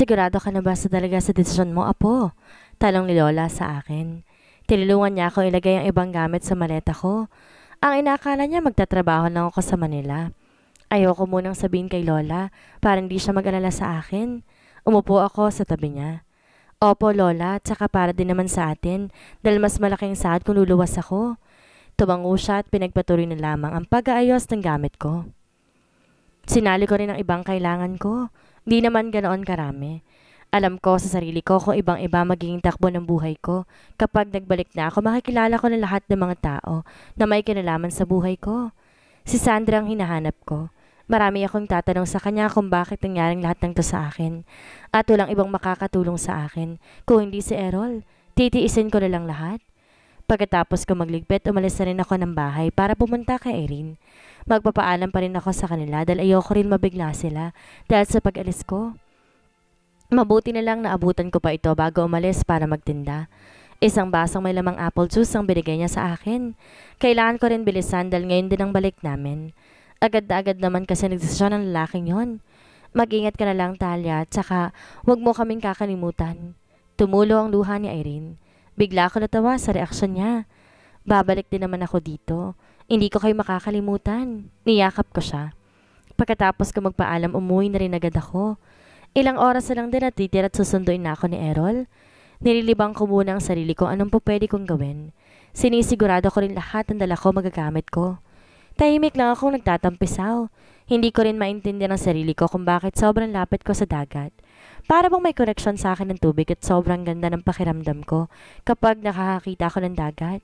Sigurado ka na ba talaga sa desisyon mo, apo? Talong ni Lola sa akin. Tinulungan niya akong ilagay ang ibang gamit sa maleta ko. Ang inakala niya magtatrabaho lang ako sa Manila. Ayoko munang sabihin kay Lola para hindi siya mag-alala sa akin. Umupo ako sa tabi niya. Opo, Lola, tsaka para din naman sa atin dahil mas malaking sahod kung luluwas ako. Tumango siya at pinagpatuloy na lamang ang pag-aayos ng gamit ko. Sinali ko rin ang ibang kailangan ko. Di naman ganoon karami. Alam ko sa sarili ko kung ibang-iba magiging takbo ng buhay ko. Kapag nagbalik na ako, makikilala ko ng lahat ng mga tao na may kinalaman sa buhay ko. Si Sandra ang hinahanap ko. Marami akong tatanong sa kanya kung bakit nangyaring lahat ng to sa akin. At walang ibang makakatulong sa akin. Kung hindi si Errol, titiisin ko na lang lahat. Pagkatapos ko magligpit, umalis na rin ako ng bahay para pumunta kay Erin. Magpapaalam pa rin ako sa kanila dahil ayoko rin mabigla sila dahil sa pag-alis ko. Mabuti na lang naabutan ko pa ito bago umalis para magtinda. Isang basong may lamang apple juice ang binigay niya sa akin. Kailangan ko rin bilisan dahil ngayon din ang balik namin. Agad na agad naman kasi nagdesisyon ng lalaking yon. Mag-ingat ka na lang, Talia, tsaka huwag mo kaming kakalimutan. Tumulo ang luha ni Irene. Bigla ako natawa sa reaksyon niya. Babalik din naman ako dito. Hindi ko kayo makakalimutan. Niyakap ko siya. Pagkatapos ko magpaalam, umuwi na rin agad ako. Ilang oras na lang din at titira at susunduin na ako ni Errol. Nililibang ko muna ang sarili ko anong po pwede kong gawin. Sinisigurado ko rin lahat ng dala ko magagamit ko. Tahimik lang akong nagtatampisaw. Hindi ko rin maintindihan ang sarili ko kung bakit sobrang lapit ko sa dagat. Para bang may koneksyon sa akin ng tubig at sobrang ganda ng pakiramdam ko kapag nakakakita ako ng dagat.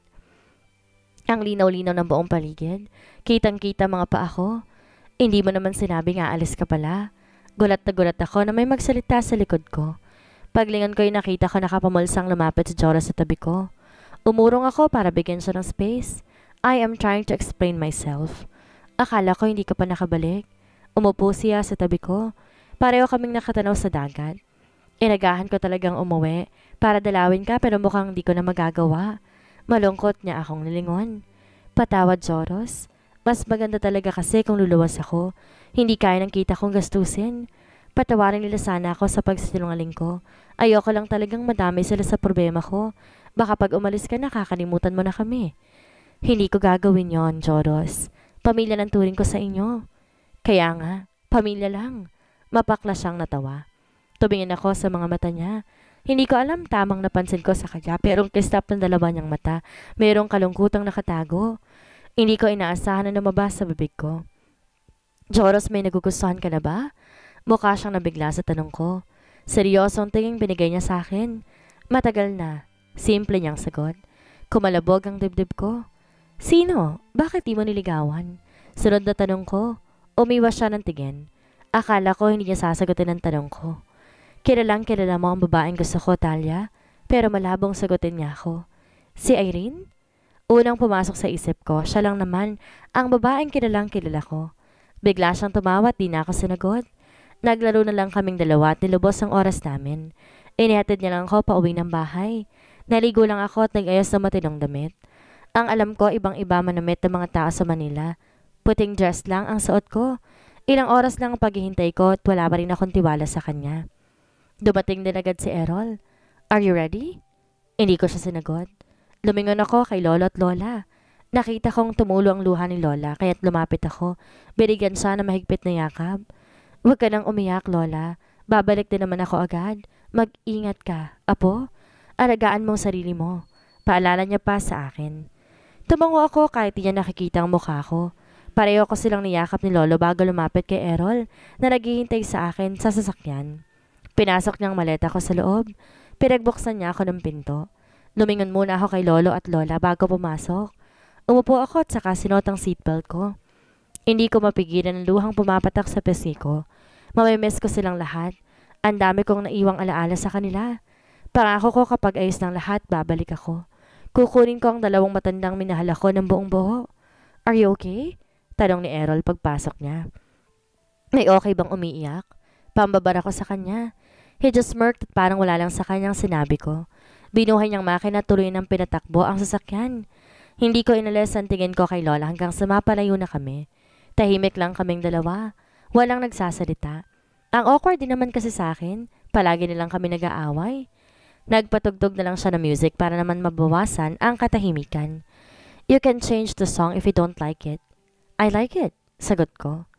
Ang linaw-linaw ng buong paligid. Kitang-kita mga paa ko. Hindi mo naman sinabing aalis ka pala. Gulat na gulat ako na may magsalita sa likod ko. Paglingon ko ay nakita ko nakapamulsang lumapit si Joras sa tabi ko. Umurong ako para bigyan siya ng space. I am trying to explain myself. Akala ko hindi ka pa nakabalik. Umupo siya sa tabi ko. Pareho kaming nakatanaw sa dagat. Inagahan ko talagang umuwi para dalawin ka pero mukhang hindi ko na magagawa. Malungkot niya akong nilingon. Patawad, Joros. Mas maganda talaga kasi kung luluwas ako. Hindi kaya ng kita kong gastusin. Patawarin nila sana ako sa pagsisinungaling ko. Ayoko lang talagang madami sila sa problema ko. Baka pag umalis ka nakakalimutan mo na kami. Hindi ko gagawin yon, Joros. Pamilya ng turing ko sa inyo. Kaya nga, pamilya lang. Mapakla siyang natawa. Tumingin ako sa mga mata niya. Hindi ko alam tamang napansin ko sa kanya pero ang kislap ng dalawa niyang mata, mayroong kalungkutang nakatago. Hindi ko inaasahan na lumabas sa bibig ko. Joros, may nagugustuhan ka na ba? Mukha siyang nabigla sa tanong ko. Seryosong tinging binigay niya sa akin. Matagal na. Simple niyang sagot. Kumalabog ang dibdib ko. Sino? Bakit di mo niligawan? Sunod na tanong ko. Umiwas siya ng tingin. Akala ko hindi niya sasagutin ang tanong ko. Kilalang kilala mo ang babaeng gusto ko, Talia. Pero malabong sagutin niya ako. Si Irene? Unang pumasok sa isip ko, siya lang naman ang babaeng kilalang kilala ko. Bigla siyang tumawa at di na ako sinagot. Naglaro na lang kaming dalawa at nilubos ang oras namin. Inihatid niya lang ako pauwi ng bahay. Naligo lang ako at nag-ayos ng matinong damit. Ang alam ko, ibang-iba manamit ng mga tao sa Manila. Puting dress lang ang suot ko. Ilang oras lang ang paghihintay ko at wala pa rin akong tiwala sa kanya. Dumating din agad si Errol. Are you ready? Hindi ko siya sinagot. Lumingon ako kay Lolo at Lola. Nakita kong tumulo ang luha ni Lola kaya't lumapit ako. Binigyan siya ng mahigpit na yakap. Huwag ka nang umiyak, Lola. Babalik din naman ako agad. Mag-ingat ka, apo. Alagaan mong sarili mo. Paalala niya pa sa akin. Tumango ako kahit di niya nakikita ang mukha ko. Pareho ko silang niyakap ni Lolo bago lumapit kay Errol na naghihintay sa akin sa sasakyan. Pinasok niyang maleta ko sa loob. Pinagbuksan niya ako ng pinto. Lumingon muna ako kay Lolo at Lola bago pumasok. Umupo ako at saka sinuot ang seatbelt ko. Hindi ko mapigilan ang luhang pumapatak sa pisngi ko. Mamimiss ko silang lahat. Ang dami kong naiwang alaala sa kanila. Pangako ko kapag ayos ng lahat, babalik ako. Kukunin ko ang dalawang matandang minahal ako ng buong buo. Are you okay? Tanong ni Errol pagpasok niya. May okay bang umiiyak? Pambabar ako sa kanya. He just smirked at parang wala lang sa kanyang sinabi ko. Binuhay niyang makina tuloy ng pinatakbo ang sasakyan. Hindi ko inalis ang tingin ko kay Lola hanggang sa mapalayo na kami. Tahimik lang kaming dalawa. Walang nagsasalita. Ang awkward din naman kasi sa akin. Palagi nilang kami nag-aaway. Nagpatugtog na lang siya ng music para naman mabawasan ang katahimikan. You can change the song if you don't like it. I like it, sagot ko.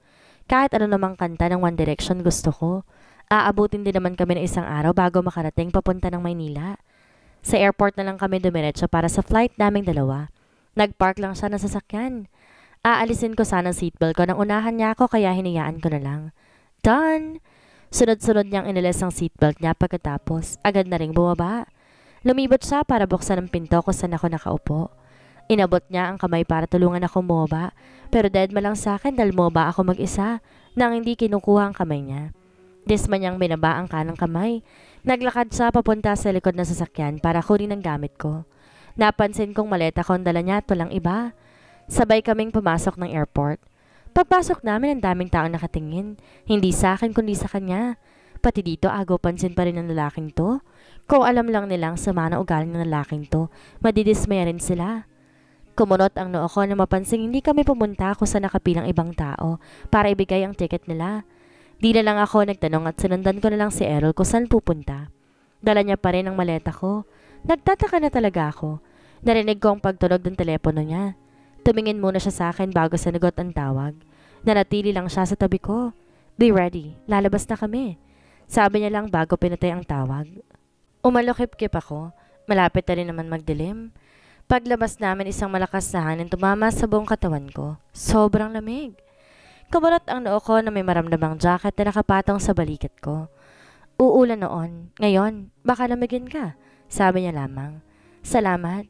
Kahit ano namang kanta ng One Direction gusto ko. Aabutin din naman kami ng isang araw bago makarating papunta ng Maynila. Sa airport na lang kami dumiretso para sa flight naming dalawa. Nagpark lang siya ng sasakyan. Aalisin ko sana ang seatbelt ko nang unahan niya ako kaya hinayaan ko na lang. Done! Sunod-sunod niyang inilis ang seatbelt niya pagkatapos agad na ring bumaba. Lumibot siya para buksan ang pinto kung saan ako nakaupo. Inabot niya ang kamay para tulungan akong bumaba pero deadma lang sa akin dahil bumaba ako mag-isa nang hindi kinukuha ang kamay niya. Disma niyang binaba ang kanang kamay. Naglakad siya papunta sa likod ng sasakyan para kunin ang gamit ko. Napansin kong maleta ko ang dala niya at walang iba. Sabay kaming pumasok ng airport. Pagpasok namin ang daming taong nakatingin. Hindi sa akin kundi sa kanya. Pati dito agaw pansin pa rin ng lalaking to. Kung alam lang nilang sama na ugali ng lalaking to, madidismaya rin sila. Kumunot ang noo ko na mapansing hindi kami pumunta kung sa nakapilang ibang tao para ibigay ang ticket nila. Di na lang ako nagtanong at sinundan ko na lang si Errol kung saan pupunta. Dala niya pa rin ang maleta ko. Nagtataka na talaga ako. Narinig ko ang pagtunog ng telepono niya. Tumingin muna siya sa akin bago sinagot ang tawag. Nanatili lang siya sa tabi ko. Be ready, lalabas na kami. Sabi niya lang bago pinatay ang tawag. Umalokip-kip ako. Malapit na rin naman magdilim. Paglabas namin isang malakas na hangin tumama sa buong katawan ko. Sobrang lamig. Kumunot ang noo ko na may maramdamang jacket na nakapatong sa balikat ko. Uulan noon. Ngayon, baka lamigin ka. Sabi niya lamang. Salamat.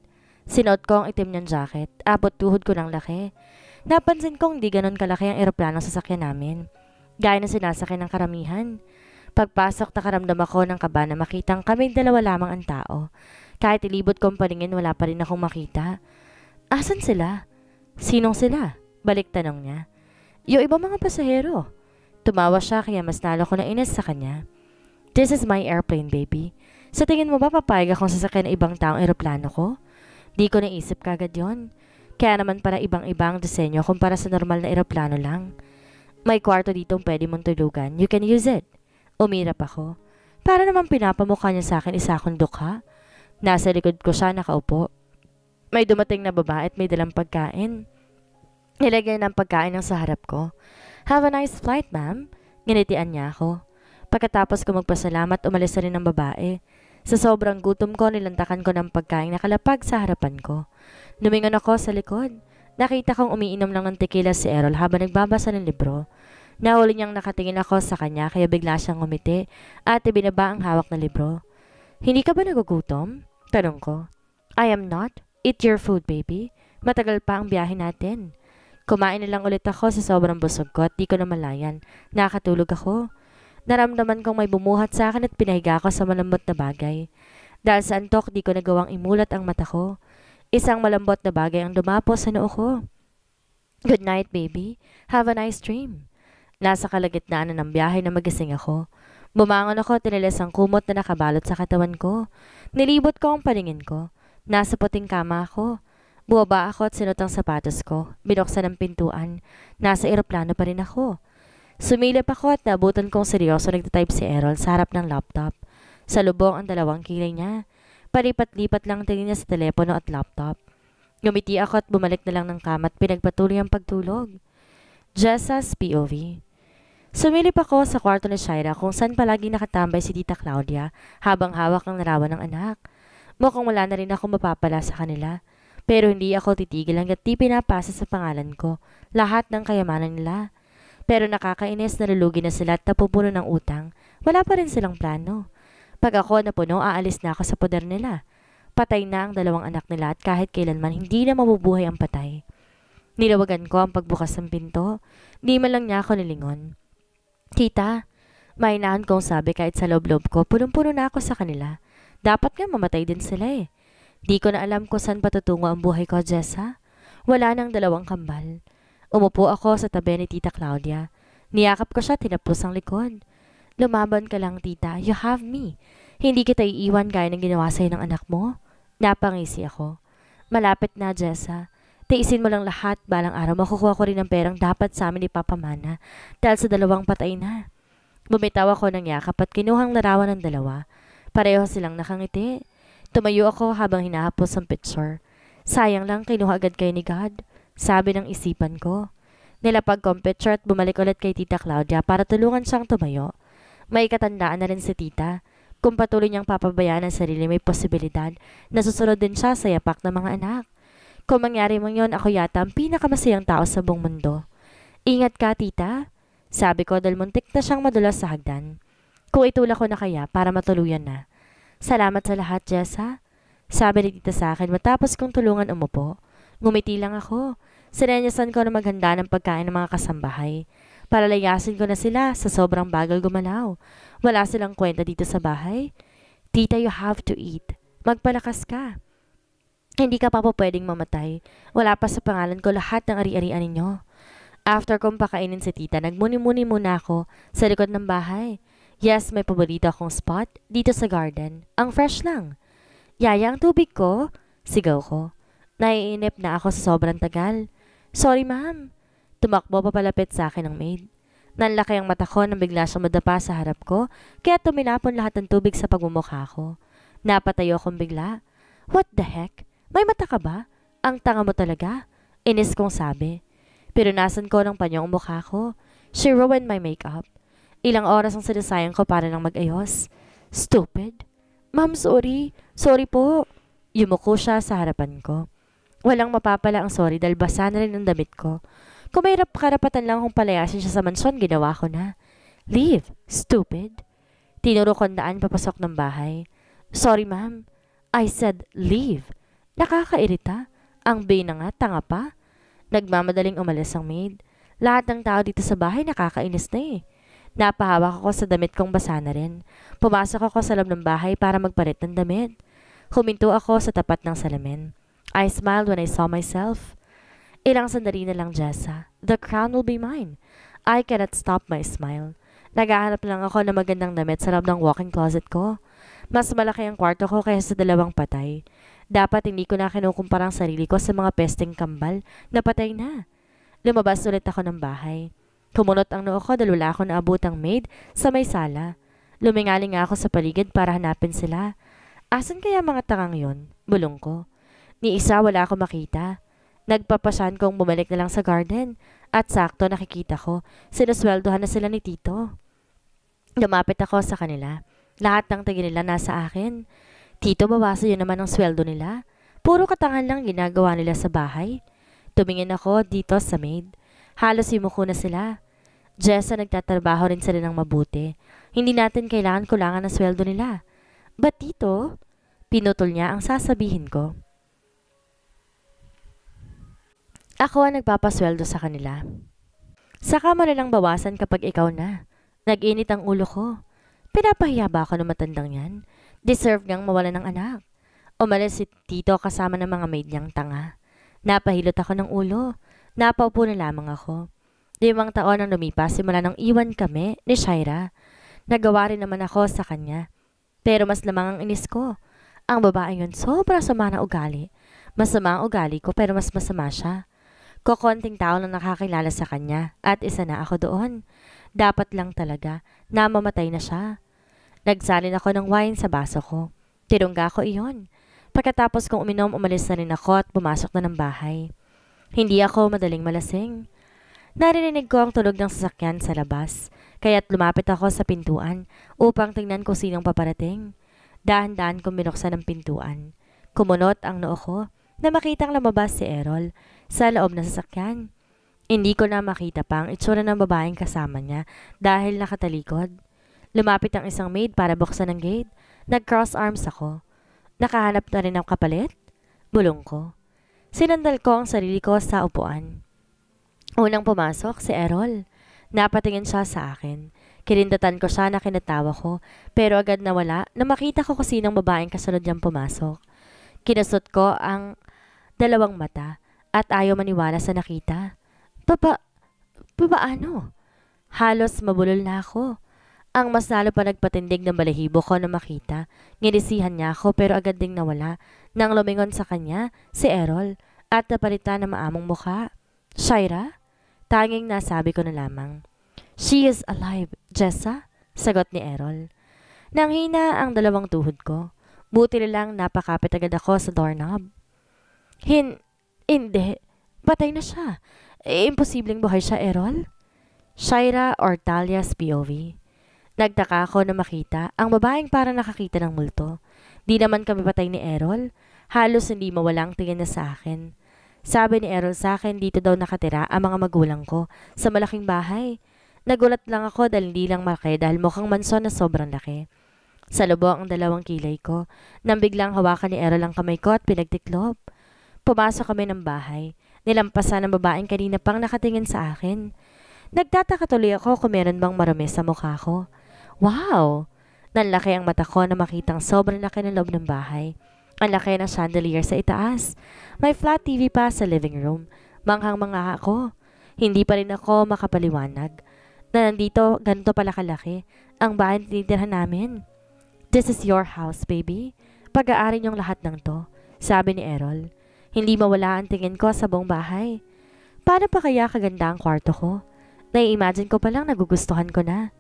Sinuot ko ang itim niyang jacket. Abot tuhod ko ng laki. Napansin kong di ganon kalaki ang eroplanong sasakyan namin. Gaya na sinasakyan ng karamihan. Pagpasok nakaramdam ako ng kaba na makitang kaming dalawa lamang ang tao. Kahit ilibot kong paningin wala pa rin akong makita. Asan sila? Sinong sila? Balik tanong niya. Yung ibang mga pasahero. Tumawa siya kaya mas lalo ko na inis sa kanya. This is my airplane, baby. Sa tingin mo ba papayag akong sasakyan ng ibang taong eroplano ko? Di ko naisip kagad yon. Kaya naman para ibang-ibang disenyo kumpara sa normal na eroplano lang. May kwarto ditong pwede mong tulugan. You can use it. Umirap ako. Para naman pinapamukha niya sa akin isa akong dukha. Nasa likod ko siya nakaupo. May dumating na babae at may dalang pagkain. Nilagay ng pagkain ng sa harap ko. Have a nice flight, ma'am. Nginitian niya ako. Pagkatapos ko magpasalamat, umalis na rin ang babae. Sa sobrang gutom ko, nilantakan ko ng pagkain na kalapag sa harapan ko. Lumingon ako sa likod. Nakita kong umiinom lang ng tequila si Errol habang nagbabasa ng libro. Nahuli niyang nakatingin ako sa kanya kaya bigla siyang ngumiti at ibinaba ang hawak na libro. Hindi ka ba nagugutom? Tanong ko. I am not. Eat your food, baby. Matagal pa ang biyahe natin. Kumain na lang ulit ako sa sobrang busog ko at di ko na malayan. Nakatulog ako. Naramdaman kong may bumuhat sa akin at pinahiga ako sa malambot na bagay. Dahil sa antok, di ko nagawang imulat ang mata ko. Isang malambot na bagay ang dumapo sa noo ko. Good night, baby. Have a nice dream. Nasa kalagitnaan na ng biyahe na magising ako. Bumangon ako at tinilis ang kumot na nakabalot sa katawan ko. Nilibot ko ang paningin ko. Nasa puting kama ako. Buwaba ako at sinot ang sapatos ko. Binuksan ang pintuan. Nasa eroplano pa rin ako. Sumilip ako at nabutan kong seryoso nagtatype si Errol sa harap ng laptop. Sa lubong ang dalawang kilay niya. Palipat-lipat lang tingin niya sa telepono at laptop. Ngumiti ako at bumalik na lang ng kama at pinagpatuloy ang pagtulog. Jessa's POV. Sumilip ako sa kwarto ni Shaira kung saan palagi nakatambay si Tita Claudia habang hawak ng larawan ng anak. Mukhang wala na rin ako mapapala sa kanila. Pero hindi ako titigil hanggat di pinapasa sa pangalan ko lahat ng kayamanan nila. Pero nakakainis na lulugi na sila at napupuno ng utang. Wala pa rin silang plano. Pag ako napuno, aalis na ako sa poder nila. Patay na ang dalawang anak nila at kahit kailanman hindi na mabubuhay ang patay. Nilawagan ko ang pagbukas ng pinto. Di man lang niya ako nilingon. Tita, mainahan kong sabi kahit sa loob-loob ko, punong-puno na ako sa kanila. Dapat nga mamatay din sila eh. Di ko na alam kung saan patutungo ang buhay ko, Jessa. Wala nang dalawang kambal. Umupo ako sa tabi ni Tita Claudia. Niyakap ko siya, tinapos ang likod. Lumaban ka lang, tita. You have me. Hindi kita iiwan gaya ng ginawa sa'yo ng anak mo. Napangisi ako. Malapit na, Jessa. Tiisin mo lang lahat. Balang araw makukuha ko rin ang perang dapat sa amin ni Papa Mana dahil sa dalawang patay na. Bumitaw ako ng yakap at kinuhang larawan ng dalawa. Pareho silang nakangiti. Tumayo ako habang hinahapos ang picture. Sayang lang kinuha agad kay ni God, sabi ng isipan ko. Nilapag ko ang picture at bumalik ulit kay Tita Claudia para tulungan siyang tumayo. May katandaan na rin si Tita. Kung patuloy niyang papabayaan ang sarili, may posibilidad na susunod din siya sa yapak ng mga anak. Kung mangyari mo yon, ako yata ang pinakamasayang tao sa buong mundo. Ingat ka, Tita, sabi ko dahil muntik na siyang madulas sa hagdan. Kung itulak ko na kaya para matuluyan na. Salamat sa lahat, Jessa, sabi ni Tita sa akin matapos kong tulungan umupo. Ngumiti lang ako. Sinenyasan ko na maghanda ng pagkain ng mga kasambahay. Palalayasin ko na sila sa sobrang bagal gumalaw. Wala silang kwenta dito sa bahay. Tita, you have to eat. Magpalakas ka. Hindi ka pa po pwedeng mamatay. Wala pa sa pangalan ko lahat ng ari-arian ninyo. After kong pakainin si Tita, nagmuni-muni muna ako sa likod ng bahay. Yes, may paborito akong spot dito sa garden. Ang fresh lang. Yaya, ang tubig ko? Sigaw ko. Naiinip na ako sa sobrang tagal. Sorry, ma'am. Tumakbo papalapit sa akin ang maid. Nanlaki ang mata ko nang bigla siyang madapa sa harap ko, kaya tuminapon lahat ng tubig sa pagmumukha ko. Napatayo akong bigla. What the heck? May mata ka ba? Ang tanga mo talaga. Inis kong sabi. Pinunasan ko ng panyong mukha ko. She ruined my makeup. Ilang oras ang sinasayang ko para lang mag-ayos. Stupid. Ma'am, sorry. Sorry po. Yumuko siya sa harapan ko. Walang mapapala ang sorry dahil basa na rin ang damit ko. Kung may karapatan lang akong palayasin siya sa mansyon, ginawa ko na. Leave, stupid. Tinuro ko ang daan papasok ng bahay. Sorry, ma'am. I said leave. Nakakairita. Ang bay na nga, tanga pa. Nagmamadaling umalis ang maid. Lahat ng tao dito sa bahay nakakainis na eh. Napahawak ako sa damit kong basa na rin. Pumasok ako sa loob ng bahay para magpalit ng damit. Huminto ako sa tapat ng salamin. I smiled when I saw myself. Ilang sandali na lang, Jessa. The crown will be mine. I cannot stop my smile. Naghahanap lang ako ng magandang damit sa loob ng walk-in closet ko. Mas malaki ang kwarto ko kaysa sa dalawang patay. Dapat hindi ko na kinukumpara ang sarili ko sa mga pesteng kambal na patay na. Lumabas ulit ako ng bahay. Kumunot ang noo ko dahil wala ako naabutang maid sa may sala. Lumingaling nga ako sa paligid para hanapin sila. Asan kaya mga tangang yon? Bulong ko. Ni isa wala ako makita. Nagpapasyan kong bumalik na lang sa garden at sakto nakikita ko sinusweldohan na sila ni Tito. Lumapit ako sa kanila. Lahat ng tingin nila nasa akin. Tito, bawasan yun naman ang sweldo nila. Puro katangan lang ginagawa nila sa bahay. Tumingin ako dito sa maid. Halos yumuko na sila. Jessa, nagtatrabaho rin sila ng mabuti. Hindi natin kailangan kulangan ng sweldo nila. But Tito, pinutol niya ang sasabihin ko. Ako ang nagpapasweldo sa kanila. Saka mo nilang bawasan kapag ikaw na. Nag-init ang ulo ko. Pinapahiya ba ako ng matandang yan? Deserve niyang mawala ng anak. Umalis si Tito kasama ng mga maid niyang tanga. Napahilot ako ng ulo. Napaupo na lamang ako. 5 taon ang lumipas simula nang iwan kami ni Shaira. Nagawa rin naman ako sa kanya. Pero mas lamang ang inis ko. Ang babae yun sobrang sama na ugali. Masama ang ugali ko pero mas masama siya. Kokonting tao lang nakakilala sa kanya at isa na ako doon. Dapat lang talaga na mamatay na siya. Nagsalin ako ng wine sa baso ko. Tirungga ko iyon. Pagkatapos kong uminom, umalis na rin ako at pumasok na ng bahay. Hindi ako madaling malasing. Narinig ko ang tulog ng sasakyan sa labas, kaya't lumapit ako sa pintuan upang tingnan kung sinong paparating. Dahan-dahan kong binuksan ang pintuan. Kumunot ang noo ko na makitang lumabas si Errol sa loob ng sasakyan. Hindi ko na makita pa ang itsura ng babaeng kasama niya dahil nakatalikod. Lumapit ang isang maid para buksan ang gate. Nag-cross arms ako. Nakahanap na rin ang kapalit? Bulong ko. Sinandal ko ang sarili ko sa upuan. Unang pumasok si Errol. Napatingin siya sa akin. Kinindatan ko siya na kinatawa ko pero agad nawala na makita ko kung sinong babaeng kasunod niyang pumasok. Kinasot ko ang dalawang mata at ayaw maniwala sa nakita. Paano? Halos mabulol na ako. Ang mas lalo pa nagpatindig ng balahibo ko na makita. Nginisihan niya ako pero agad ding nawala nang lumingon sa kanya si Errol at napalitan ng maamong mukha. Shaira? Tanging nasabi ko na lamang. She is alive, Jessa. Sagot ni Errol. Nanghina ang dalawang tuhod ko. Buti na lang napakapit agad ako sa doorknob. Hindi. Patay na siya. Imposibleng buhay siya, Errol? Shaira Ortalia's POV. Nagtaka ako na makita ang babaeng parang nakakita ng multo. Di naman kami patay ni Errol. Halos hindi mawalang tingin na sa akin. Sabi ni Errol sa akin dito daw nakatira ang mga magulang ko sa malaking bahay. Nagulat lang ako dahil hindi lang malaki dahil mukhang mansyon na sobrang laki. Sa lubong ang dalawang kilay ko nang biglang hawakan ni Errol ang kamay ko at pinagtiklop. Pumasok kami ng bahay. Nilampasan ng babaeng kanina pang nakatingin sa akin. Nagtataka tuloy ako kung meron bang marumi sa mukha ko. Wow! Nanlaki ang mata ko na makitang sobrang laki ng loob ng bahay. Ang laki ng chandelier sa itaas. May flat TV pa sa living room. Manghang-mangha ako. Hindi pa rin ako makapaliwanag na nandito ganito pala kalaki ang bahay na tinitirhan namin. This is your house, baby. Pag-aari niyong lahat ng to, sabi ni Errol. Hindi mawala ang tingin ko sa buong bahay. Paano pa kaya kaganda ang kwarto ko? Nai-imagine ko palang nagugustuhan ko na.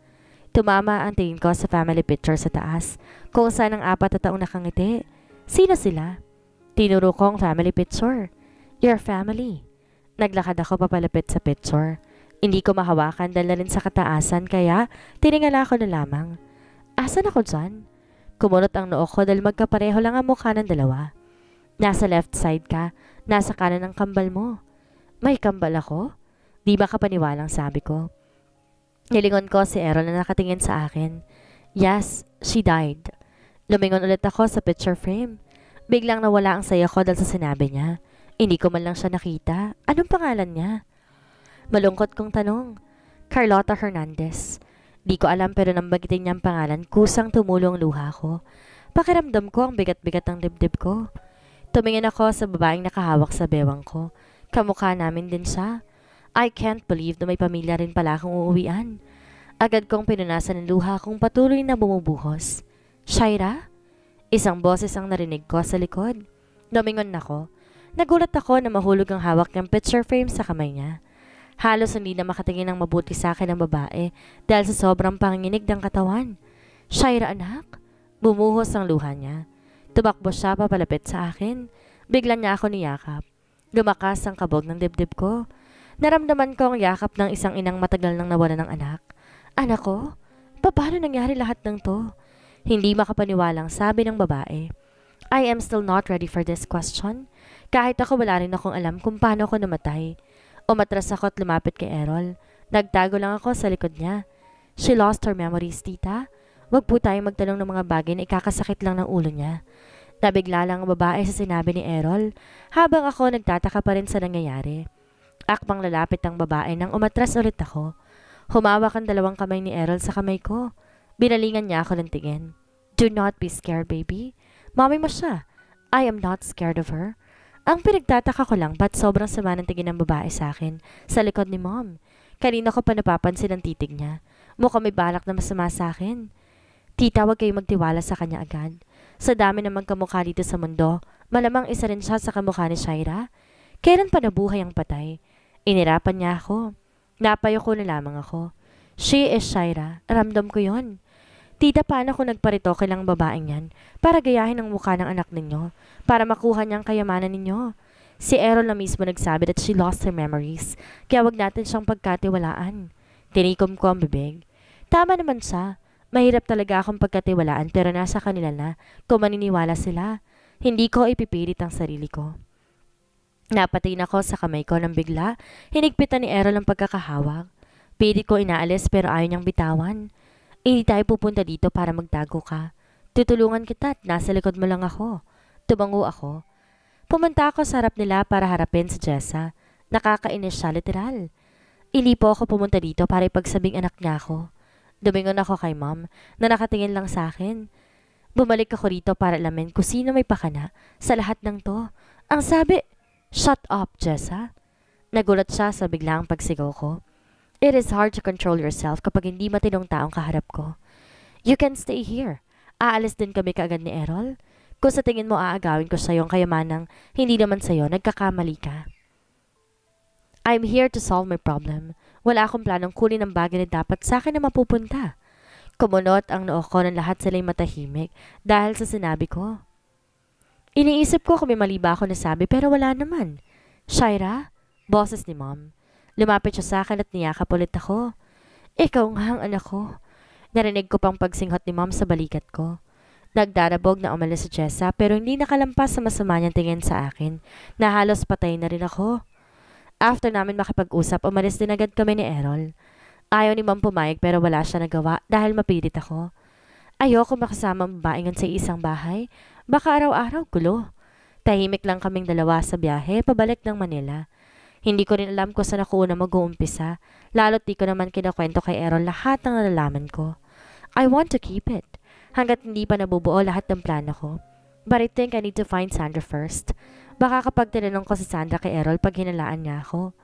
Tumama ang tingin ko sa family picture sa taas, kung saan ang 4 na taong nakangiti. Sino sila? Tinuro ko ang family picture. Your family. Naglakad ako papalapit sa picture. Hindi ko mahawakan dahil na rin sa kataasan kaya tiningala ko na lamang. Asan ako dyan? Kumunot ang noo ko dahil magkapareho lang ang mukha ng dalawa. Nasa left side ka, nasa kanan ng kambal mo. May kambal ako? Di ba kapaniwalang sabi ko? Nilingon ko si Errol na nakatingin sa akin. Yes, she died. Lumingon ulit ako sa picture frame. Biglang nawala ang saya ko dahil sa sinabi niya. Hindi ko man lang siya nakita. Anong pangalan niya? Malungkot kong tanong. Carlota Hernandez. Di ko alam pero nang bagitin niya ang pangalan, kusang tumulong luha ko. Pakiramdam ko ang bigat-bigat ng dibdib ko. Tumingin ako sa babaeng nakahawak sa bewang ko. Kamukha namin din siya. I can't believe na may pamilya rin pala akong uuwian. Agad kong pinunasan ng luha kong patuloy na bumubuhos. Shaira? Isang boses ang narinig ko sa likod. Lumingon ako. Nagulat ako na mahulog ang hawak ng picture frame sa kamay niya. Halos hindi na makatingin ng mabuti sa akin ang babae dahil sa sobrang panginginig ng katawan. Shaira, anak? Bumuhos ang luha niya. Tumakbo siya papalapit sa akin. Bigla niya ako niyakap. Lumakas ang kabog ng dibdib ko. Naramdaman ko ang yakap ng isang inang matagal nang nawala ng anak. Anak ko? Paano nangyari lahat ng to? Hindi makapaniwalang sabi ng babae. I am still not ready for this question. Kahit ako wala rin akong alam kung paano ako namatay. Umatras ako at lumapit kay Errol. Nagtago lang ako sa likod niya. She lost her memories, tita. Wag po tayong magtanong ng mga bagay na ikakasakit lang ng ulo niya. Nabigla lang ang babae sa sinabi ni Errol habang ako nagtataka pa rin sa nangyayari. Akmang lalapit ang babae nang umatras ulit ako. Humawak ang dalawang kamay ni Errol sa kamay ko. Binalingan niya ako ng tingin. Do not be scared, baby. Mami mo siya. I am not scared of her. Ang pinagtataka ko lang ba't sobrang sama ng tingin ng babae sa akin sa likod ni Mom. Kanina ko pa napapansin ang titig niya. Mukhang may balak na masama sa akin. Tita, huwag kayong magtiwala sa kanya agad. Sa dami namang kamukha dito sa mundo, malamang isa rin siya sa kamukha ni Shaira. Kailan pa nabuhay ang patay? Inirapan niya ako. Napayo ko na lamang ako. She is Shaira. Ramdam ko yon. Tita, paano kung nagparito kailang babaeng yan para gayahin ang mukha ng anak ninyo, para makuha niyang kayamanan ninyo? Si Errol na mismo nagsabi that she lost her memories, kaya wag natin siyang pagkatiwalaan. Tinikom ko ang bibig. Tama naman siya. Mahirap talaga akong pagkatiwalaan pero nasa kanila na kung maniniwala sila. Hindi ko ipipilit ang sarili ko. Napatingin ako sa kamay ko nang bigla, hinigpitan ni Errol ang pagkakahawak. Pilit ko inaalis pero ayaw niyang bitawan. Hindi tayo pupunta dito para magtago ka. Tutulungan kita at nasa likod mo lang ako. Tumango ako. Pumunta ako sa harap nila para harapin si Jessa. Nakakainis siya literal. Hindi po ako pumunta dito para ipagsabing anak niya ako. Dumingon ako kay Mom na nakatingin lang sa akin. Bumalik ako rito para alamin kung sino may pakana sa lahat ng to. Ang sabi, shut up, Jessa. Nagulat siya sa biglaang pagsigaw ko. It is hard to control yourself kapag hindi matinong taong kaharap ko. You can stay here. Aalis din kami kaagad ni Errol. Kung sa tingin mo aagawin ko sa'yo ang kayamanang hindi naman sa'yo, nagkakamali ka. I'm here to solve my problem. Wala akong planong kunin ang bagay na dapat sa akin na mapupunta. Kumunot ang noo ko ng lahat sila'y matahimik dahil sa sinabi ko. Iniisip ko kung may mali ba ako nasabi pero wala naman. Shaira, boses ni Mom. Lumapit siya sa akin at niyakap ulit ako. Ikaw nga ang anak ko. Narinig ko pang pagsinghot ni Mom sa balikat ko. Nagdarabog na umalis si Jessa pero hindi nakalampas sa masama niyang tingin sa akin na halos patay na rin ako. After namin makipag-usap, umalis din agad kami ni Errol. Ayaw ni Mom pumayag pero wala siya nagawa dahil mapilit ako. Ayoko makasama ang babaengan sa isang bahay. Baka araw-araw gulo. Tahimik lang kaming dalawa sa biyahe pabalik ng Manila. Hindi ko rin alam kung saan ako una mag-uumpisa, lalo't di ko naman kinakwento kay Errol lahat ng nalalaman ko. I want to keep it, hanggat hindi pa nabubuo lahat ng plano ko. But I think I need to find Sandra first. Baka kapag tinanong ko si Sandra kay Errol pag hinalaan niya ako.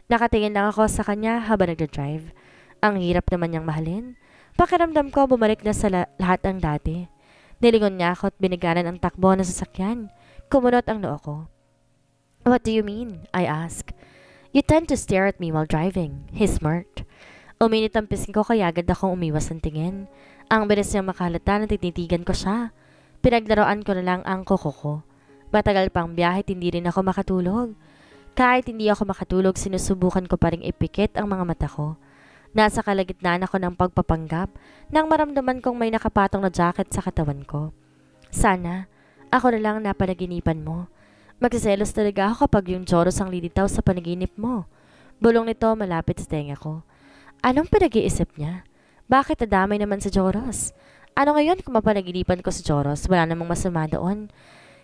Nakatingin lang ako sa kanya habang nagdadrive. Ang hirap naman niyang mahalin. Pakiramdam ko bumalik na sa lahat ng dati. Nilingon niya ako at biniganan ang takbo ng sasakyan. Kumunot ang noo ko. What do you mean? I asked. You tend to stare at me while driving. He smirked. Uminit ang pisngi ko kaya agad akong umiwas ng tingin. Ang bilis niyang makalata na tititigan ko siya. Pinaglaruan ko na lang ang koko ko. Matagal pang biyahe hindi rin ako makatulog. Kahit hindi ako makatulog, sinusubukan ko pa rin ipikit ang mga mata ko. Nasa kalagitnaan ako ng pagpapanggap nang maramdaman kong may nakapatong na jacket sa katawan ko. Sana, ako na lang napanaginipan mo. Magsiselos talaga ako kapag yung Joros ang lilitaw sa panaginip mo. Bulong nito malapit sa tenga ko. Anong pinag-iisip niya? Bakit nadamay naman si Joros? Ano ngayon kung mapanaginipan ko si Joros? Wala namang masama doon.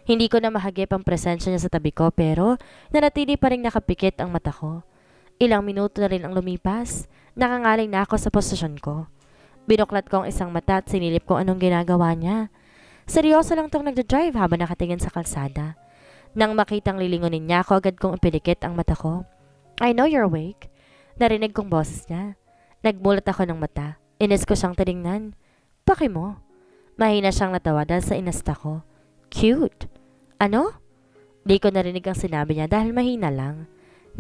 Hindi ko na mahagip ang presensya niya sa tabi ko pero nanatili pa rin nakapikit ang mata ko. Ilang minuto na rin ang lumipas. Nakangaling na ako sa posisyon ko. Binuklat ko ang isang mata at sinilip kung anong ginagawa niya. Seryoso lang tong nagdadrive habang nakatingin sa kalsada. Nang makitang lilingunin niya ako, agad kong ipidikit ang mata ko. I know you're awake. Narinig kong boses niya. Nagmulat ako ng mata. Inis ko siyang tinignan. Paki mo. Mahina siyang natawa dahil sa inasta ko. Cute. Ano? Di ko narinig ang sinabi niya dahil mahina lang.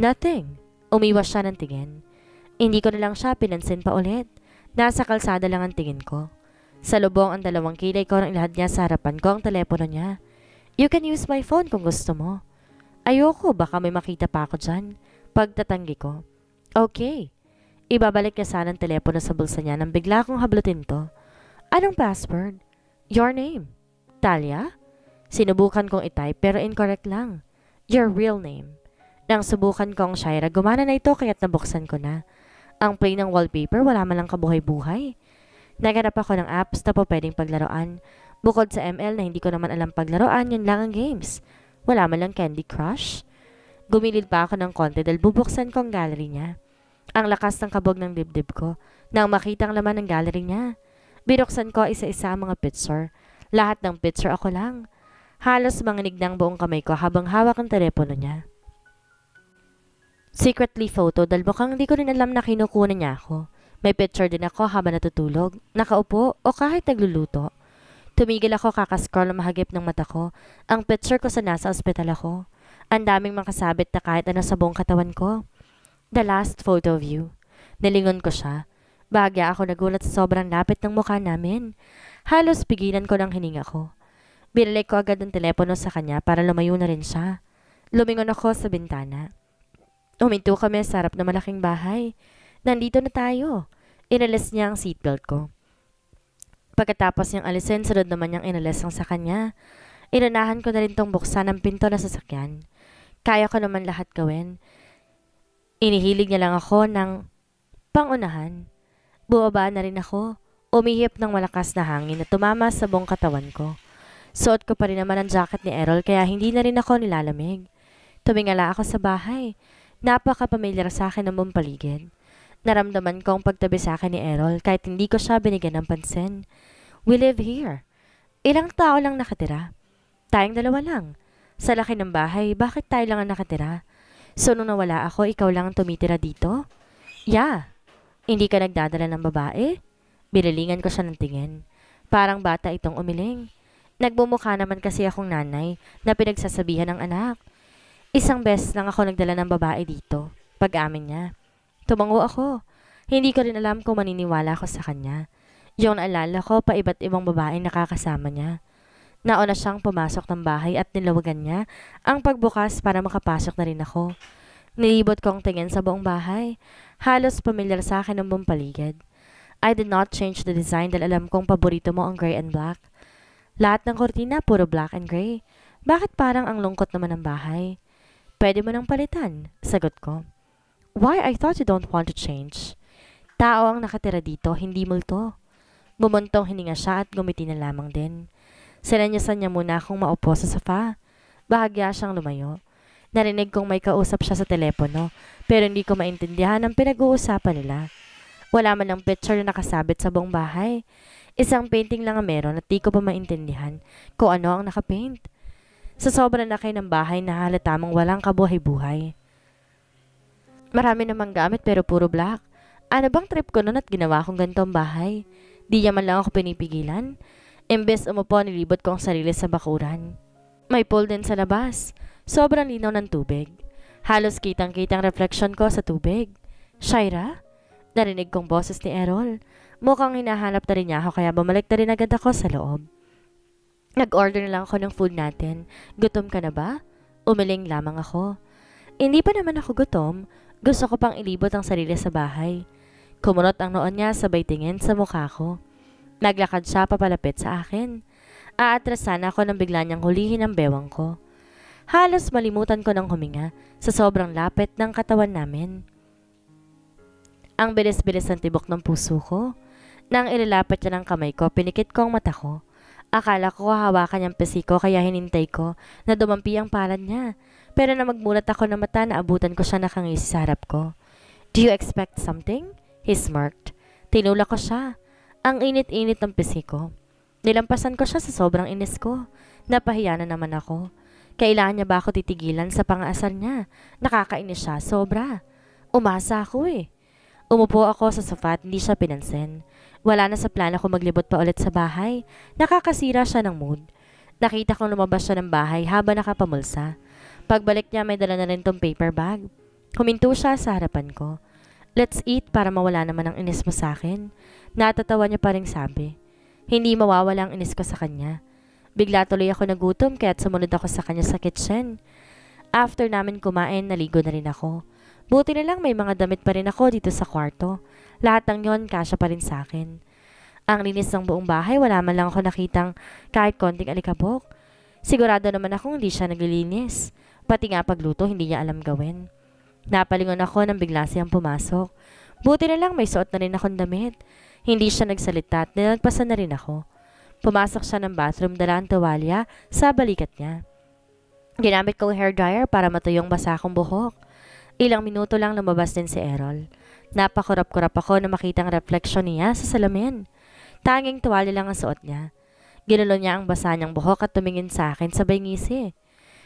Nothing. Umiwas siya ng tingin. Hindi ko na lang siya pinansin pa ulit. Nasa kalsada lang ang tingin ko. Sa lubong ang dalawang kilay ko nang ilahad niya sa harapan ko ang telepono niya. You can use my phone kung gusto mo. Ayoko, baka may makita pa ako dyan. Pagtatanggi ko. Okay. Ibabalik niya sana ang telepono sa bulsa niya nang bigla kong hablutin to. Anong password? Your name. Talia? Sinubukan kong itype pero incorrect lang. Your real name. Nang subukan kong Shaira, gumana na ito kaya't nabuksan ko na. Ang plain ng wallpaper, wala man lang kabuhay-buhay. Naghanap ako ng apps na po pwedeng paglaruan. Bukod sa ML na hindi ko naman alam paglaruan, yun lang ang games. Wala man lang Candy Crush. Gumilid pa ako ng konti dahil bubuksan ko ang gallery niya. Ang lakas ng kabog ng dibdib ko nang makita ang laman ng gallery niya. Binuksan ko isa-isa ang mga picture. Lahat ng picture ako lang. Halos manginig ng buong kamay ko habang hawak ang telepono niya. Secretly photo dahil mukhang hindi ko rin alam na kinukunan niya ako. May picture din ako habang natutulog, nakaupo o kahit nagluluto. Tumigil ako kakascroll na mahagip ng mata ko. Ang picture ko sa nasa ospital ako. Ang daming makasabit na kahit ano sa buong katawan ko. The last photo of you. Nilingon ko siya. Bahagya ako nagulat sa sobrang lapit ng mukha namin. Halos pigilan ko ng hininga ko. Binalik ko agad ang telepono sa kanya para lumayo na rin siya. Lumingon ako sa bintana. Uminto kami sa harap ng malaking bahay. Nandito na tayo. Inalis niya ang seatbelt ko. Pagkatapos niyang alisin, sunod naman niyang inalis ang sa kanya. Inunahan ko na rin tong buksan ang pinto na sasakyan. Kaya ko naman lahat gawin. Inihilig niya lang ako ng pangunahan. Bumaba na rin ako. Umihip ng malakas na hangin na tumama sa buong katawan ko. Suot ko pa rin naman ang jacket ni Errol kaya hindi na rin ako nilalamig. Tumingala ako sa bahay. Napaka-pamilyar sa akin ng buong paligid. Naramdaman ko ang pagtabi sa akin ni Errol kahit hindi ko siya binigyan ng pansin. We live here. Ilang tao lang nakatira? Tayong dalawa lang. Sa laki ng bahay, bakit tayo lang ang nakatira? So nung nawala ako, ikaw lang ang tumitira dito? Yeah. Hindi ka nagdadala ng babae? Binilingan ko siya ng tingin. Parang bata itong umiling. Nagbumukha naman kasi akong nanay na pinagsasabihan ng anak. Isang beses lang ako nagdala ng babae dito. Pag-amin niya. Tumango ako. Hindi ko rin alam kung maniniwala ako sa kanya. Yung naalala ko pa iba't ibang babaeng nakakasama niya. Nauna siyang pumasok ng bahay at nilawagan niya ang pagbukas para makapasok na rin ako. Nilibot ko ang tingin sa buong bahay. Halos pamilyar sa akin ang buong paligid. I did not change the design dahil alam kong paborito mo ang gray and black. Lahat ng kortina puro black and gray. Bakit parang ang lungkot naman ng bahay? Pwede mo nang palitan, sagot ko. Why? I thought you don't want to change. Tao ang nakatira dito, hindi multo. Bumuntong hininga siya at gumiti na lamang din. Sinanyasan niya muna akong maupo sa sofa. Bahagya siyang lumayo. Narinig kong may kausap siya sa telepono, pero hindi ko maintindihan ang pinag-uusapan nila. Wala man lang picture na nakasabit sa buong bahay. Isang painting lang ang meron at di ko pa maintindihan kung ano ang nakapaint. Sa sobrang laki ng bahay na halata mong walang kabuhay-buhay. Marami namang gamit pero puro black. Ano bang trip ko nun at ginawa kong ganitong bahay? Di niya man lang ako pinipigilan. Imbes umupo, nilibot ko ang sarili sa bakuran. May pool din sa labas. Sobrang linaw ng tubig. Halos kitang-kitang reflection ko sa tubig. Shaira? Narinig kong boses ni Errol. Mukhang hinahanap na rin niya ako kaya bumalik na rin agad ako sa loob. Nag-order na lang ako ng food natin. Gutom ka na ba? Umiling lamang ako. Hindi pa naman ako gutom. Gusto ko pang ilibot ang sarili sa bahay. Kumunot ang noon niya sabay tingin sa mukha ko. Naglakad siya papalapit sa akin. Aatras sana ako nang bigla niyang hulihin ang bewang ko. Halos malimutan ko ng huminga sa sobrang lapit ng katawan namin. Ang bilis-bilis ng tibok ng puso ko. Nang ilalapit niya ng kamay ko, pinikit ko ang mata ko. Akala ko hawakan niyang pisi ko kaya hinintay ko na dumampi ang palad niya. Pero na magmulat ako ng mata na abutan ko siya nakangisi sa harap ko. Do you expect something? He smirked. Tinulak ko siya. Ang init-init ng pisi ko. Nilampasan ko siya sa sobrang inis ko. Napahiya na naman ako. Kailangan niya ba ako titigilan sa pangaasar niya? Nakakainis siya, sobra. Umasa ako eh. Umupo ako sa sofa at hindi siya pinansin. Wala na sa plano ko maglibot pa ulit sa bahay. Nakakasira siya ng mood. Nakita kong lumabas siya ng bahay habang nakapamulsa. Pagbalik niya may dala na rin tong paper bag. Huminto siya sa harapan ko. Let's eat para mawala naman ang inis mo sa akin. Natatawa niya pa rin sabi. Hindi mawawala ang inis ko sa kanya. Bigla tuloy ako nagutom kaya't sumunod ako sa kanya sa kitchen. After namin kumain, naligo na rin ako. Buti na lang may mga damit pa rin ako dito sa kwarto. Lahat ng yon kasya pa rin sa akin. Ang linis ng buong bahay, wala man lang ako nakitang kahit konting alikabok. Sigurado naman akong hindi siya naglilinis. Pati nga pagluto, hindi niya alam gawin. Napalingon ako nang bigla siyang pumasok. Buti na lang may suot na rin akong damit. Hindi siya nagsalita at nilagpasan na rin ako. Pumasok siya ng bathroom, dala ang tuwalya sa balikat niya. Ginamit ko ang hairdryer para matuyong basa akong buhok. Ilang minuto lang lumabas din si Errol. Napakurap-kurap ako na makita ang refleksyon niya sa salamin. Tanging tuwalya lang ang suot niya. Ginulo niya ang basa niyang buhok at tumingin sa akin sabay ngisi.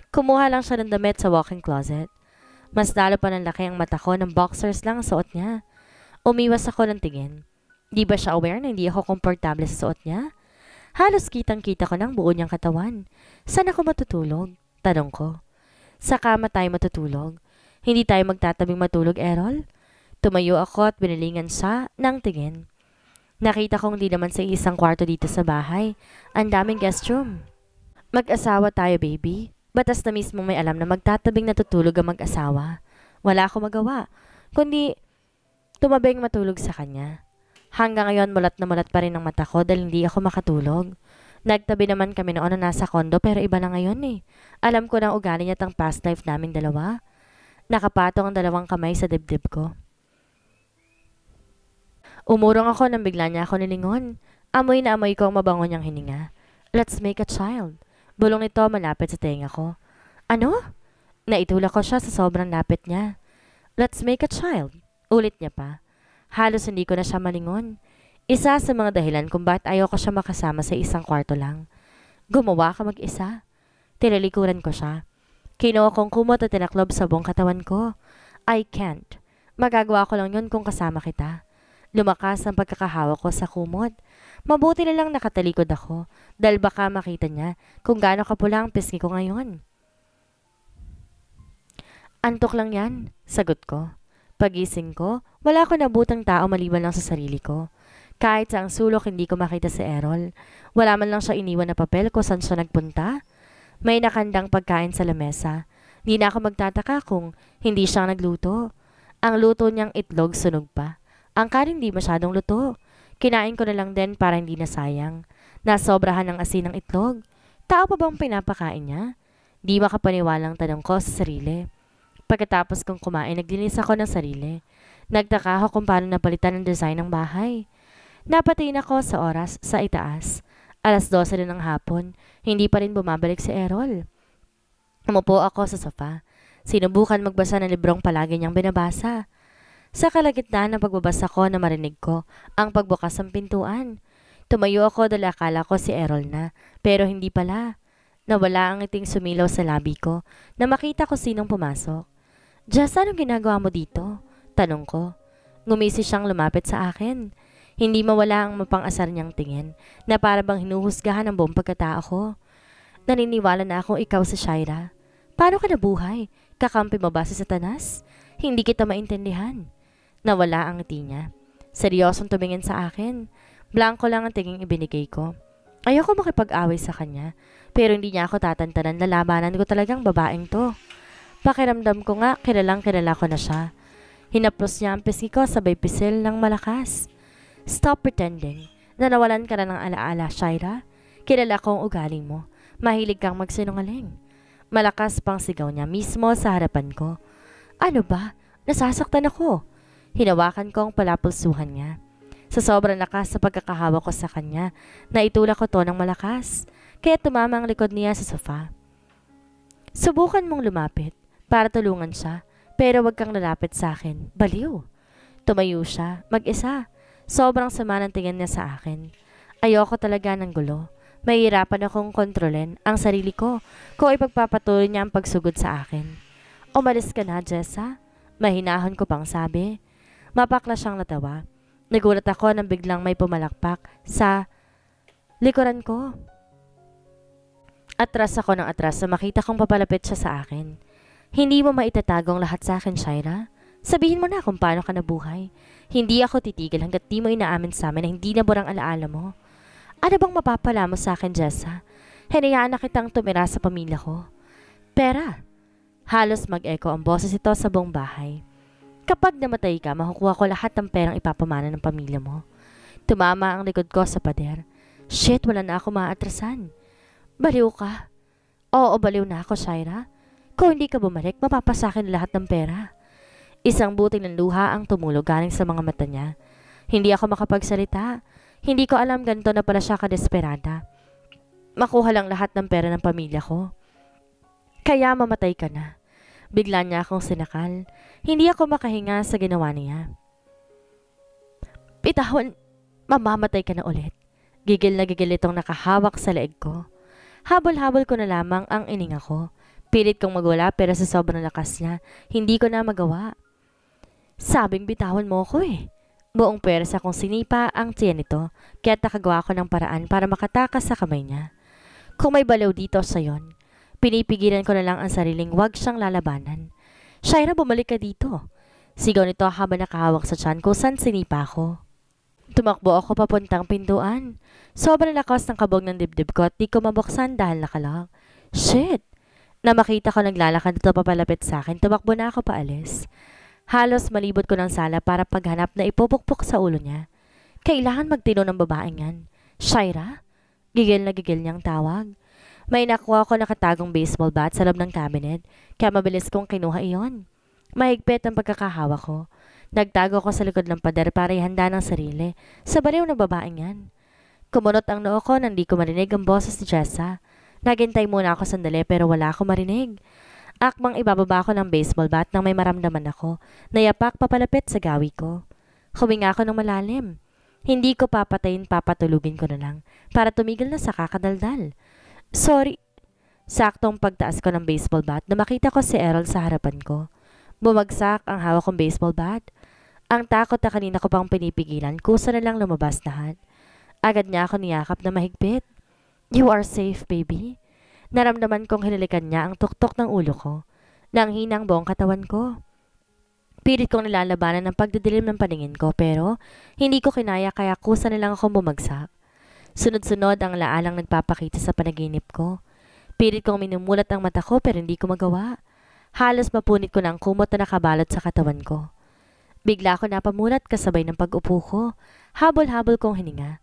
Kumuha lang siya ng damit sa walk-in closet. Mas lalo pa ng laki ang mata ko ng boxers lang ang suot niya. Umiwas ako ng tingin. Di ba siya aware na hindi ako komportable sa suot niya? Halos kitang-kita ko ng buo niyang katawan. Saan ako matutulog? Tanong ko. Sa kama tayo matutulog. Hindi tayo magtatabing matulog, Errol? Tumayo ako at binilingan siya ng tingin. Nakita kong di naman sa isang kwarto dito sa bahay. Ang daming guest room. Mag-asawa tayo, baby. Batas na mismo may alam na magtatabing natutulog ang mag-asawa. Wala akong magawa, kundi tumabing matulog sa kanya. Hanggang ngayon mulat na mulat pa rin ang mata ko dahil hindi ako makatulog. Nagtabi naman kami noon na nasa kondo pero iba na ngayon eh. Alam ko na ang ugali niya at ang past life naming dalawa. Nakapatong ang dalawang kamay sa dibdib ko. Umurong ako nang bigla niya ako nilingon. Amoy na amoy ko ang mabango niyang hininga. Let's make a child. Bulong nito malapit sa tenga ko. Ano? Naitulak ko siya sa sobrang lapit niya. Let's make a child. Ulit niya pa. Halos hindi ko na siya malingon. Isa sa mga dahilan kung bakit ayaw ko siya makasama sa isang kwarto lang. Gumawa ka mag-isa. Tinalikuran ko siya. Kinuha kong kumot at tinaklob sa buong katawan ko. I can't. Magagawa ko lang yun kung kasama kita. Lumakas ang pagkakahawa ko sa kumot. Mabuti na lang nakatalikod ako dahil baka makita niya kung gaano kapula ang pisngi ko ngayon. Antok lang yan, sagot ko. Pagising ko, wala ko nabutang tao maliban lang sa sarili ko. Kahit sa ang sulok hindi ko makita si Errol. Wala man lang siya iniwan na papel kung saan siya nagpunta. May nakandang pagkain sa lamesa. Di na ako magtataka kung hindi siya nagluto. Ang luto niyang itlog sunog pa. Ang kanin di masyadong luto. Kinain ko na lang din para hindi nasayang. Nasobrahan ng asin ng itlog. Tao pa bang pinapakain niya? Di makapaniwalang tanong ko sa sarili. Pagkatapos kong kumain, naglinis ako ng sarili. Nagtaka ako kung paano napalitan ang design ng bahay. Napatingin ako sa oras sa itaas. 12:00 na ng hapon. Hindi pa rin bumabalik si Errol. Umupo ako sa sofa. Sinubukan magbasa ng librong palagi niyang binabasa. Sa kalagitnaan ng pagbabasa ko na marinig ko ang pagbukas ng pintuan. Tumayo ako dahil akala ko si Errol na, pero hindi pala. Nawala ang ngiting sumilaw sa labi ko na makita ko sinong pumasok. Jess, anong ginagawa mo dito? Tanong ko. Ngumisi siyang lumapit sa akin. Hindi mawala ang mapang-asar niyang tingin na para bang hinuhusgahan ang buong pagkatao ko. Naniniwala na akong ikaw si Shaira. Paano ka nabuhay? Kakampi mo ba si Satanas? Hindi kita maintindihan. Nawala ang ngiti niya. Seryosong tumingin sa akin. Blanko lang ang tinging ibinigay ko. Ayoko makipag-away sa kanya, pero hindi niya ako tatantanan na labanan ko talagang babaeng to. Pakiramdam ko nga, kilala ko na siya. Hinaplos niya ang pisngi ko sabay pisil ng malakas. Stop pretending na nawalan ka na ng alaala, Shaira. Kilala ko ang ugali mo. Mahilig kang magsinungaling. Malakas pang sigaw niya mismo sa harapan ko. Ano ba? Nasasaktan ako. Hinawakan ko ang palapulsuhan niya. Sa sobrang lakas sa pagkakahawa ko sa kanya, naitulak ko to ng malakas, kaya tumama ang likod niya sa sofa. Subukan mong lumapit para tulungan siya, pero wag kang lalapit sa akin. Baliw. Tumayo siya, mag-isa. Sobrang sama ng tingin niya sa akin. Ayoko talaga ng gulo. Mahihirapan akong kontrolin ang sarili ko kung ipagpapatuloy niya ang pagsugod sa akin. Umalis ka na, Jessa. Mahinahon ko pang sabi. Mapakla siyang natawa. Nagulat ako nang biglang may pumalakpak sa likuran ko. Atras ako ng atras na makita kong papalapit siya sa akin. Hindi mo maitatagong lahat sa akin, Shaira. Sabihin mo na kung paano ka nabuhay. Hindi ako titigil hanggat di mo inaamin sa amin na hindi naburang alaala mo. Ano bang mapapala mo sa akin, Jessa? Hinayaan na kitang tumira sa pamilya ko. Pera. Halos mag-echo ang boses ito sa buong bahay. Kapag namatay ka, makukuha ko lahat ng perang ipapamana ng pamilya mo. Tumama ang likod ko sa pader. Shit, wala na ako maatrasan. Baliw ka. Oo, baliw na ako, Shaira. Kung hindi ka bumalik, mapapasakin lahat ng pera. Isang buting ng luha ang tumulog galing sa mga mata niya. Hindi ako makapagsalita. Hindi ko alam ganito na pala siya kadesperada. Makuha lang lahat ng pera ng pamilya ko. Kaya mamatay ka na. Bigla niya akong sinakal. Hindi ako makahinga sa ginawa niya. Pitahon, mamamatay ka na ulit. Gigil na gigil itong nakahawak sa leeg ko. Habol-habol ko na lamang ang ininga ko. Pilit kong magwala pero sa sobrang lakas niya, hindi ko na magawa. Sabing bitawan mo ko eh. Buong pwersa kong sinipa ang tiyan nito, kaya nakagawa ko ng paraan para makatakas sa kamay niya. Kung may balaw dito sa yon, pinipigilan ko na lang ang sariling wag siyang lalabanan. Shaira, bumalik ka dito. Sigaw nito habang nakahawak sa tiyan ko saan sinipa ko. Tumakbo ako papuntang pintuan. Sobrang lakas ng kabog ng dibdib ko at di ko mabuksan dahil nakalak. Shit! Na makita ko naglalakad ito papalapit sa akin, tumakbo na ako paalis. Halos malibot ko ng sala para paghanap na ipupukpok sa ulo niya. Kailangan magtino ng babaeng yan. Shaira? Gigil na gigil niyang tawag. May nakuha ko nakatagong baseball bat sa loob ng cabinet, kaya mabilis kong kinuha iyon. Mahigpit ang pagkakahawa ko. Nagtago ko sa likod ng pader para ihanda ng sarili sa baliw na babaeng yan. Kumunot ang noo ko nang di ko marinig ang boses ni Jessa. Naghintay muna ako sandali pero wala ako marinig. Akmang ibababa ko ng baseball bat nang may maramdaman ako na yapak papalapit sa gawi ko. Huminga ako ng malalim. Hindi ko papatayin, papatulugin ko na lang para tumigil na sa kakadaldal. Sorry. Saktong pagtaas ko ng baseball bat na makita ko si Errol sa harapan ko. Bumagsak ang hawak kong baseball bat. Ang takot na kanina ko pang pinipigilan, kusa na lang lumabas lahat. Agad niya ako niyakap na mahigpit. You are safe, baby. Naramdaman kong hinalikan niya ang tuktok ng ulo ko. Nanghinang buong katawan ko. Pilit kong nilalabanan ng pagdidilim ng paningin ko pero hindi ko kinaya kaya kusa na lang akong bumagsak. Sunod-sunod ang laalang nagpapakita sa panaginip ko. Pilit kong minumulat ang mata ko pero hindi ko magawa. Halos mapunit ko ng kumot na nakabalot sa katawan ko. Bigla ako napamulat kasabay ng pag-upo ko. Habol-habol kong hininga.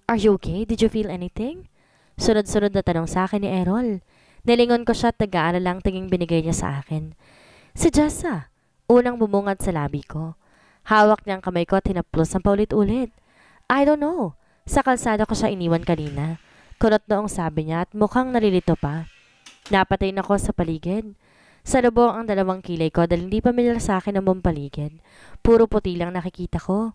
Are you okay? Did you feel anything? Sunod-sunod na tanong sa akin ni Errol. Nilingon ko siya at nag-aaral lang tinging binigay niya sa akin. Si Jessa. Unang bumungad sa labi ko. Hawak niya ang kamay ko at hinaplos ang paulit-ulit. I don't know. Sa kalsada ko siya iniwan kanina. Kunot noong sabi niya at mukhang nalilito pa. Napatayin ako sa paligid. Sa lubong ang dalawang kilay ko dahil hindi pamilyar sa akin ang buong paligid. Puro puti lang nakikita ko.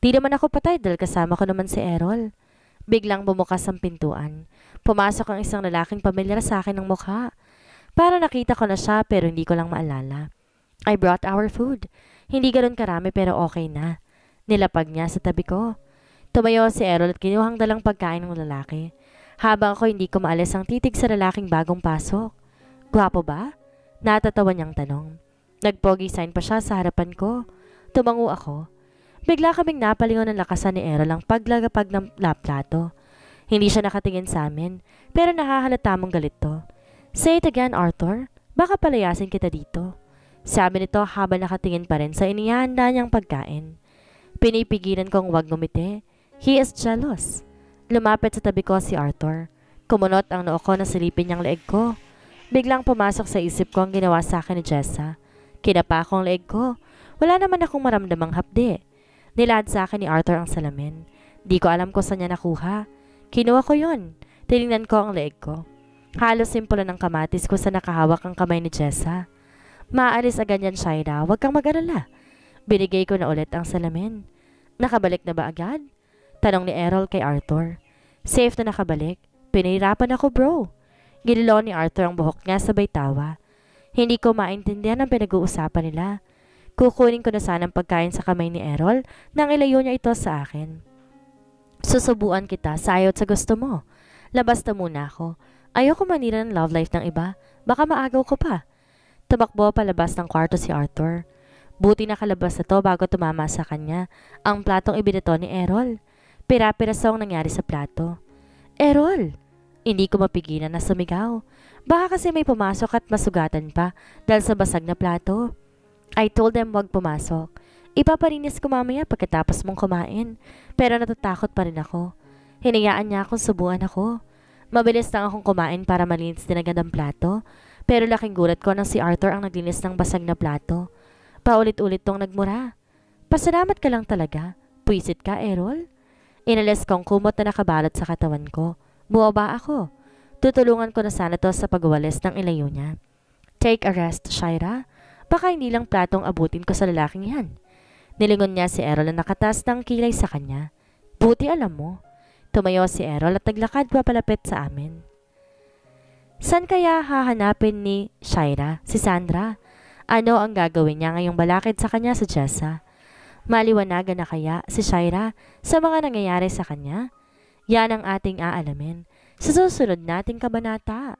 Di naman ako patay dahil kasama ko naman si Errol. Biglang bumukas ang pintuan. Pumasok ang isang lalaking pamilyar sa akin ng mukha. Para nakita ko na siya pero hindi ko lang maalala. I brought our food. Hindi ganoon karami pero okay na. Nilapag niya sa tabi ko. Tumayo si Errol at kinuhang dalang pagkain ng lalaki. Habang ako hindi ko maalis ang titig sa lalaking bagong pasok. Gwapo ba? Natatawa niyang tanong. Nagpogi sign pa siya sa harapan ko. Tumango ako. Bigla kaming napalingon ng lakasan ni Errol ang paglagapag ng plato. Hindi siya nakatingin sa amin, pero nahahalata mong galit to. Say it again, Arthur. Baka palayasin kita dito. Sabi nito habang nakatingin pa rin sa inihanda niyang pagkain. Pinipigilan kong wag ngumiti. He is jealous. Lumapit sa tabi ko si Arthur. Kumunot ang noo ko na silipin niyang leeg ko. Biglang pumasok sa isip ko ang ginawa sa akin ni Jessa. Kinapa ko ang leeg ko. Wala naman akong maramdamang hapdi. Nilad sa akin ni Arthur ang salamin. Di ko alam kung saan niya nakuha. Kinuha ko yon. Tinignan ko ang leeg ko. Halos simple ng kamatis ko sa nakahawak ang kamay ni Jessa. Maalis agad yan, Shaira. Huwag kang mag-alala. Binigay ko na ulit ang salamin. Nakabalik na ba agad? Tanong ni Errol kay Arthur. Safe na nakabalik. Pinahirapan ako, bro. Gililo ni Arthur ang buhok niya sabay tawa. Hindi ko maintindihan ang pinag-uusapan nila. Kukunin ko na sana ang pagkain sa kamay ni Errol nang ilayo niya ito sa akin. Susubuan kita sa ayaw at sa gusto mo. Labas na muna ako. Ayoko manira ng love life ng iba. Baka maagaw ko pa. Tumakbo palabas ng kwarto si Arthur. Buti nakalabas na to bago tumama sa kanya ang platong ibinato ni Errol. Pira-pirasong nangyari sa plato. Errol! Hindi ko mapigilan na sumigaw. Baka kasi may pumasok at masugatan pa dahil sa basag na plato. I told them wag pumasok. Ipaparinis ko mamaya pagkatapos mong kumain. Pero natatakot pa rin ako. Hinayaan niya akong subuan ako. Mabilis lang akong kumain para malinis din agad ang plato. Pero laking gulat ko nang si Arthur ang naglinis ng basag na plato. Paulit-ulit tong nagmura. Pasalamat ka lang talaga. Puwisit ka, Errol. Inalis kong kumot na nakabalot sa katawan ko. Buwaba ako. Tutulungan ko na sana to sa pagwalis ng ilayo niya. Take a rest, Shaira. Baka hindi lang platong abutin ko sa lalaking yan. Nilingon niya si Errol na nakatas ng kilay sa kanya. Buti alam mo. Tumayo si Errol at naglakad papalapit sa amin. San kaya hahanapin ni Shaira si Sandra? Ano ang gagawin niya ngayong balakid sa kanya sa Jessa? Maliwanagan na kaya si Shaira sa mga nangyayari sa kanya? Yan ang ating aalamin sa susunod nating kabanata.